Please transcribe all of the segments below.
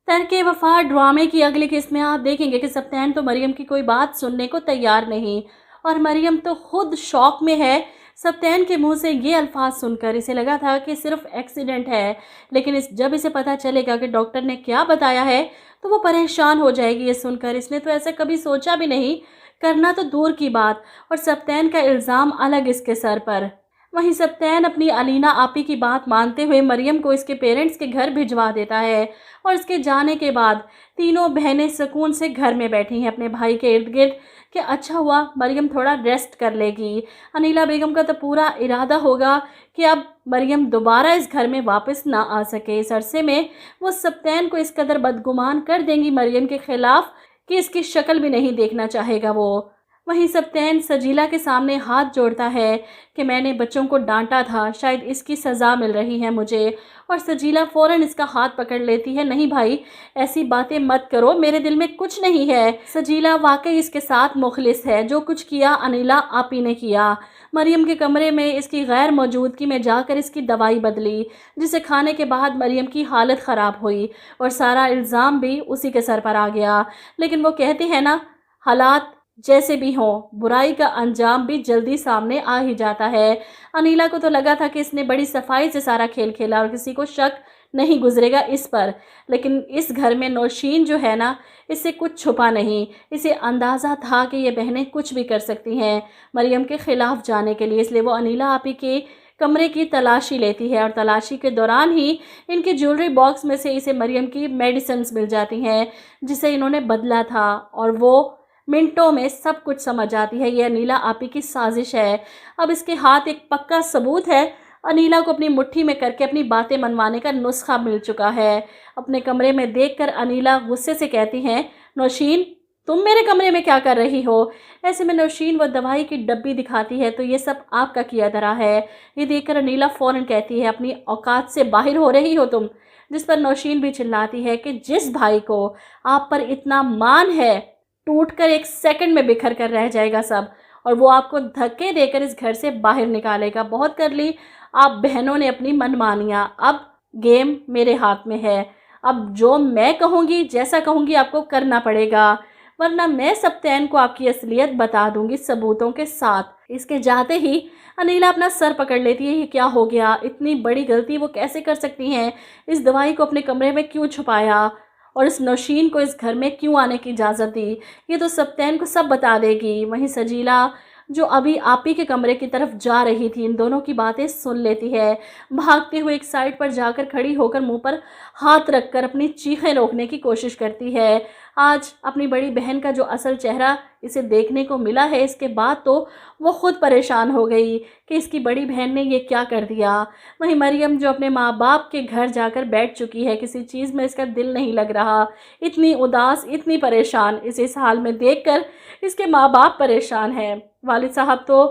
तर्के वफा ड्रामे की अगली किस्त में आप देखेंगे कि सप्तैन तो मरियम की कोई बात सुनने को तैयार नहीं, और मरियम तो खुद शॉक में है सप्तैन के मुंह से ये अल्फाज सुनकर। इसे लगा था कि सिर्फ एक्सीडेंट है, लेकिन जब इसे पता चलेगा कि डॉक्टर ने क्या बताया है तो वो परेशान हो जाएगी ये सुनकर। इसने तो ऐसा कभी सोचा भी नहीं, करना तो दूर की बात, और सप्तैन का इल्ज़ाम अलग इसके सर पर। वहीं सप्तैन अपनी अलीना आपी की बात मानते हुए मरियम को इसके पेरेंट्स के घर भिजवा देता है, और इसके जाने के बाद तीनों बहनें सुकून से घर में बैठी हैं अपने भाई के इर्द गिर्द कि अच्छा हुआ मरियम थोड़ा रेस्ट कर लेगी। अनीला बेगम का तो पूरा इरादा होगा कि अब मरियम दोबारा इस घर में वापस ना आ सके। इस अरसे में वो सप्तैन को इस कदर बदगुमान कर देंगी मरियम के खिलाफ कि इसकी शक्ल भी नहीं देखना चाहेगा वो। वहीं सप्तैन सजीला के सामने हाथ जोड़ता है कि मैंने बच्चों को डांटा था, शायद इसकी सज़ा मिल रही है मुझे, और सजीला फ़ौरन इसका हाथ पकड़ लेती है। नहीं भाई, ऐसी बातें मत करो, मेरे दिल में कुछ नहीं है। सजीला वाकई इसके साथ मुखलिस है, जो कुछ किया अनीला आपी ने किया। मरियम के कमरे में इसकी गैर मौजूदगी में जाकर इसकी दवाई बदली, जिसे खाने के बाद मरियम की हालत ख़राब हुई और सारा इल्ज़ाम भी उसी के सर पर आ गया। लेकिन वो कहते हैं ना, हालात जैसे भी हों, बुराई का अंजाम भी जल्दी सामने आ ही जाता है। अनीला को तो लगा था कि इसने बड़ी सफाई से सारा खेल खेला और किसी को शक नहीं गुजरेगा इस पर, लेकिन इस घर में नौशीन जो है ना, इससे कुछ छुपा नहीं। इसे अंदाज़ा था कि ये बहनें कुछ भी कर सकती हैं मरियम के ख़िलाफ़ जाने के लिए, इसलिए वो अनीला आपी के कमरे की तलाशी लेती है, और तलाशी के दौरान ही इनके ज्वेलरी बॉक्स में से इसे मरियम की मेडिसिन्स मिल जाती हैं जिसे इन्होंने बदला था, और वो मिनटों में सब कुछ समझ आती है। ये अनीला आपी की साजिश है। अब इसके हाथ एक पक्का सबूत है। अनीला को अपनी मुट्ठी में करके अपनी बातें मनवाने का नुस्खा मिल चुका है। अपने कमरे में देखकर अनीला गुस्से से कहती हैं, नौशीन तुम मेरे कमरे में क्या कर रही हो? ऐसे में नौशीन वो दवाई की डब्बी दिखाती है, तो ये सब आपका किया धरा है। ये देखकर अनीला फ़ौरन कहती है, अपनी औकात से बाहर हो रही हो तुम? जिस पर नौशीन भी चिल्लाती है कि जिस भाई को आप पर इतना मान है, टूटकर एक सेकंड में बिखर कर रह जाएगा सब, और वो आपको धक्के देकर इस घर से बाहर निकालेगा। बहुत कर ली आप बहनों ने अपनी मनमानियाँ, अब गेम मेरे हाथ में है। अब जो मैं कहूँगी, जैसा कहूँगी आपको करना पड़ेगा, वरना मैं सप्तैन को आपकी असलियत बता दूँगी सबूतों के साथ। इसके जाते ही अनीला अपना सर पकड़ लेती है। ये क्या हो गया? इतनी बड़ी गलती वो कैसे कर सकती हैं? इस दवाई को अपने कमरे में क्यों छुपाया, और इस नौशीन को इस घर में क्यों आने की इजाज़त दी? ये तो सप्तैन को सब बता देगी। वहीं सजीला जो अभी आपी के कमरे की तरफ जा रही थी, इन दोनों की बातें सुन लेती है। भागते हुए एक साइड पर जाकर खड़ी होकर मुंह पर हाथ रखकर अपनी चीखें रोकने की कोशिश करती है। आज अपनी बड़ी बहन का जो असल चेहरा इसे देखने को मिला है, इसके बाद तो वो खुद परेशान हो गई कि इसकी बड़ी बहन ने ये क्या कर दिया। वहीं मरियम जो अपने माँ बाप के घर जाकर बैठ चुकी है, किसी चीज़ में इसका दिल नहीं लग रहा, इतनी उदास, इतनी परेशान। इस हाल में देखकर इसके माँ बाप परेशान हैं। वालिद साहब तो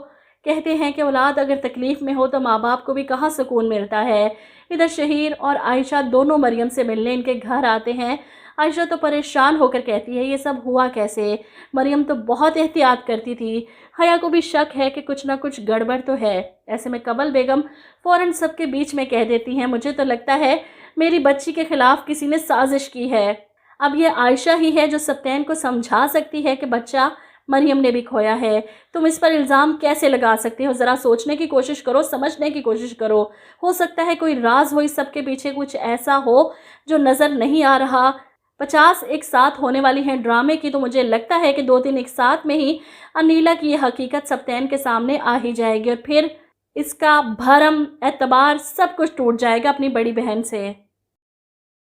कहते हैं कि औलाद अगर तकलीफ़ में हो तो माँ बाप को भी कहाँ सुकून मिलता है। इधर शहीर और आयशा दोनों मरियम से मिलने इनके घर आते हैं। आयशा तो परेशान होकर कहती है, ये सब हुआ कैसे? मरियम तो बहुत एहतियात करती थी। हया को भी शक है कि कुछ ना कुछ गड़बड़ तो है। ऐसे में कमल बेगम फ़ौरन सबके बीच में कह देती हैं, मुझे तो लगता है मेरी बच्ची के ख़िलाफ़ किसी ने साजिश की है। अब ये आयशा ही है जो सप्तैन को समझा सकती है कि बच्चा मरियम ने भी खोया है। तुम इस पर इल्ज़ाम कैसे लगा सकते हो? ज़रा सोचने की कोशिश करो, समझने की कोशिश करो। हो सकता है कोई राज हो इस सब के पीछे, कुछ ऐसा हो जो नज़र नहीं आ रहा। 50 एक साथ होने वाली हैं ड्रामे की, तो मुझे लगता है कि 2-3 एक साथ में ही अनीला की ये हकीकत सप्तैन के सामने आ ही जाएगी, और फिर इसका भरम एतबार सब कुछ टूट जाएगा अपनी बड़ी बहन से।